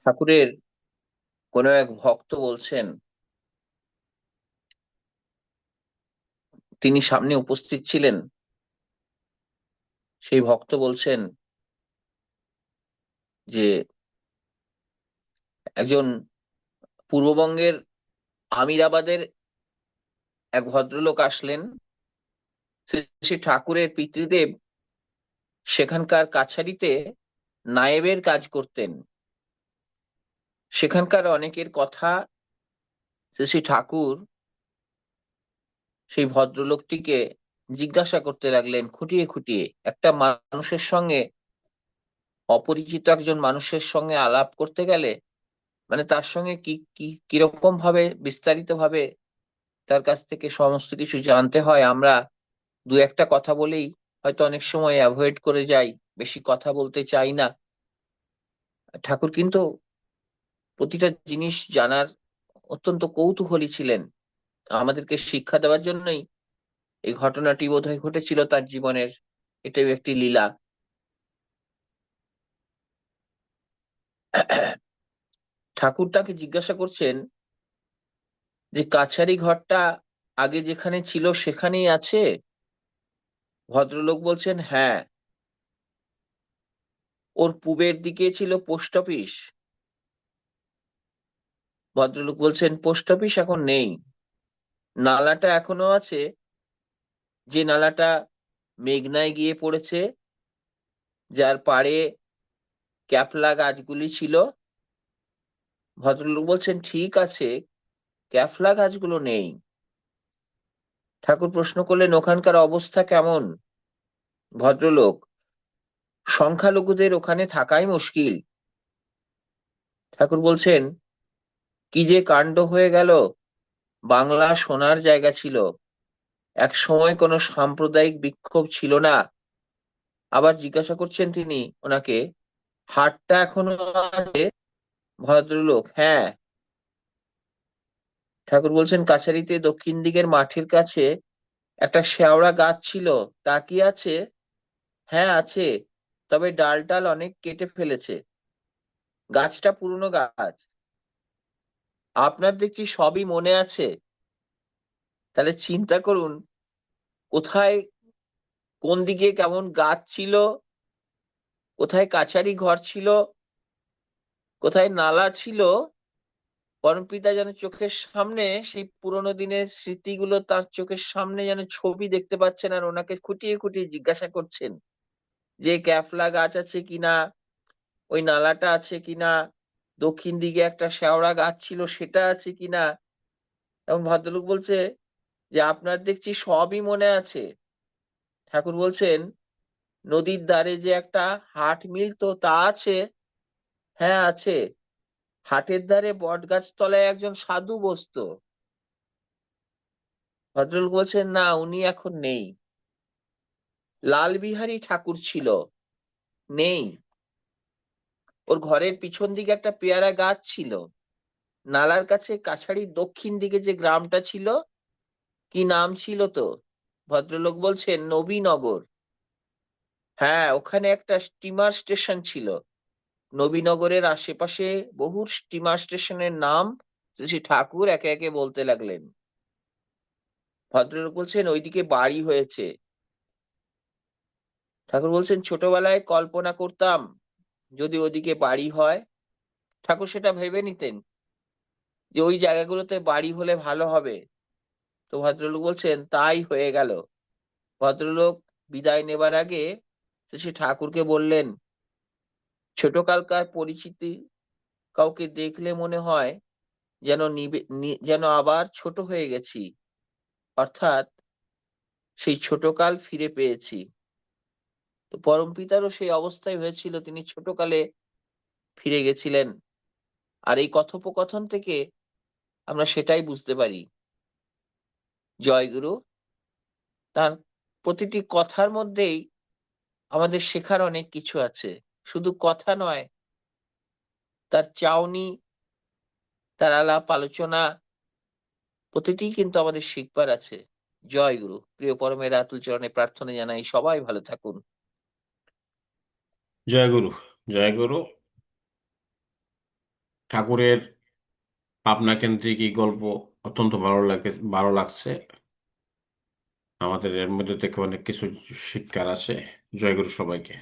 ঠাকুরের কোনো এক ভক্ত বলছেন, তিনি সামনে উপস্থিত ছিলেন। সেই ভক্ত বলছেন যে একজন পূর্ববঙ্গের আমিরাবাদের এক ভদ্রলোক আসলেন। শ্রী শ্রী ঠাকুরের পিতৃদেব সেখানকার কাছারিতে নায়েবের কাজ করতেন। সেখানকার অনেকের কথা শ্রী শ্রী ঠাকুর সেই ভদ্রলোকটিকে জিজ্ঞাসা করতে লাগলেন, খুঁটিয়ে খুঁটিয়ে। একটা মানুষের সঙ্গে, অপরিচিত একজন মানুষের সঙ্গে আলাপ করতে গেলে, মানে তার সঙ্গে কি কি কিরকম ভাবে বিস্তারিত ভাবে তার কাছ থেকে সমস্ত কিছু জানতে হয়, আমরা দু একটা কথা বলেই হয়তো অনেক সময় অ্যাভয়েড করে যাই, বেশি কথা বলতে চাই না। ঠাকুর কিন্তু প্রতিটা জিনিস জানার অত্যন্ত কৌতূহলী ছিলেন। আমাদেরকে শিক্ষা দেওয়ার জন্যই এই ঘটনাটি বোধহয় ঘটেছিল তার জীবনের। এটাও একটি লীলা। ঠাকুর তাকে জিজ্ঞাসা করছেন যে কাছারি ঘরটা আগে যেখানে ছিল সেখানেই আছে? ভদ্রলোক বলছেন, হ্যাঁ। ওর পূবের দিকে ছিল পোস্ট অফিস? ভদ্রলোক বলছেন, পোস্ট অফিস এখন নেই। নালাটা এখনো আছে, যে নালাটা মেঘনায় গিয়ে পড়েছে, যার পাড়ে ক্যাপলা গাছগুলি ছিল। ভদ্রলোক বলছেন, ঠিক আছে, ক্যাপলা গাছগুলো নেই। ঠাকুর প্রশ্ন করলেন, ওখানকার অবস্থা কেমন? ভদ্রলোক, সংখ্যালঘুদের ওখানে থাকাই মুশকিল। ঠাকুর বলছেন, কি যে কাণ্ড হয়ে গেল! বাংলা সোনার জায়গা ছিল, এক সময় কোনো সাম্প্রদায়িক বিক্ষোভ ছিল না। আবার জিজ্ঞাসা করছেন তিনি ওনাকে, হাটটা এখনো আছে? ভদ্রলোক, হ্যাঁ। ঠাকুর বলছেন, কাছারিতে দক্ষিণ দিকের মাঠের কাছে একটা শেওড়া গাছ ছিল, তা কি আছে? হ্যাঁ আছে, তবে ডাল টাল অনেক কেটে ফেলেছে। গাছটা পুরনো গাছ। আপনার দেখছি সবই মনে আছে। তাহলে চিন্তা করুন, কোথায় কোন দিকে কেমন গাছ ছিল, কোথায় কাছারি ঘর ছিল, কোথায় নালা ছিল। পরমপিতা যেন চোখের সামনে সেই পুরোনো দিনের স্মৃতিগুলো তার চোখের সামনে যেন ছবি দেখতে পাচ্ছেন, আর ওনাকে খুঁটিয়ে খুঁটিয়ে জিজ্ঞাসা করছেন যে ক্যাফলা গাছ আছে কিনা, ওই নালাটা আছে কিনা, দক্ষিণ দিকে একটা শেওড়া গাছ ছিল সেটা আছে কিনা। এবং ভদ্রলোক বলছে যে আপনার দেখছি সবই মনে আছে। ঠাকুর বলছেন, নদীর ধারে যে একটা হাট মিলতো তা আছে? হ্যাঁ আছে, হাটের ধারে বট গাছ তলায় একজন সাধু বসতো। ভদ্রলোক বলছেন, না, উনি এখন নেই। লাল বিহারী ঠাকুর ছিল? নেই। ওর ঘরের পিছন দিকে একটা পেয়ারা গাছ ছিল। নালার কাছে কাছাড়ির দক্ষিণ দিকে যে গ্রামটা ছিল, কি নাম ছিল তো? ভদ্রলোক বলছেন, নবীনগর। হ্যাঁ, ওখানে একটা স্টিমার স্টেশন ছিল। নবীনগরের আশেপাশে বহু স্টিমার স্টেশনের নাম শ্রী ঠাকুর একে একে বলতে লাগলেন। ভদ্রলোক বলছেন, ওইদিকে বাড়ি হয়েছে। ঠাকুর বলছেন, ছোটবেলায় কল্পনা করতাম যদি ওদিকে বাড়ি হয়। ঠাকুর সেটা ভেবে নিতেন যে ওই জায়গাগুলোতে বাড়ি হলে ভালো হবে। তো ভদ্রলোক বলছেন, তাই হয়ে গেল। ভদ্রলোক বিদায় নেবার আগে সে ঠাকুরকে বললেন, ছোটকালকার পরিচিতি কাউকে দেখলে মনে হয় যেন আবার ছোট হয়ে গেছি, অর্থাৎ সেই ছোটকাল ফিরে পেয়েছি। তো পরমপিতারও সেই অবস্থায় হয়েছিল, তিনি ছোটকালে ফিরে গেছিলেন। আর এই কথোপকথন থেকে আমরা সেটাই বুঝতে পারি। জয়গুরু, তার প্রতিটি কথার মধ্যেই আমাদের শেখার অনেক কিছু আছে। শুধু কথা নয়, তার চাউনি, তার আলাপ আলোচনা, প্রতিটি কিন্তু আমাদের শিখবার আছে। জয় গুরু। প্রিয় পরমের আতুল চরণে প্রার্থনা জানাই সবাই ভালো থাকুন। জয় গুরু। জয় গুরু। ঠাকুরের পাবনা কেন্দ্রিক এই গল্প অত্যন্ত ভালো লাগছে। আমাদের এর মধ্যে থেকে অনেক কিছু শিক্ষার আছে। জয়গুরু সবাইকে।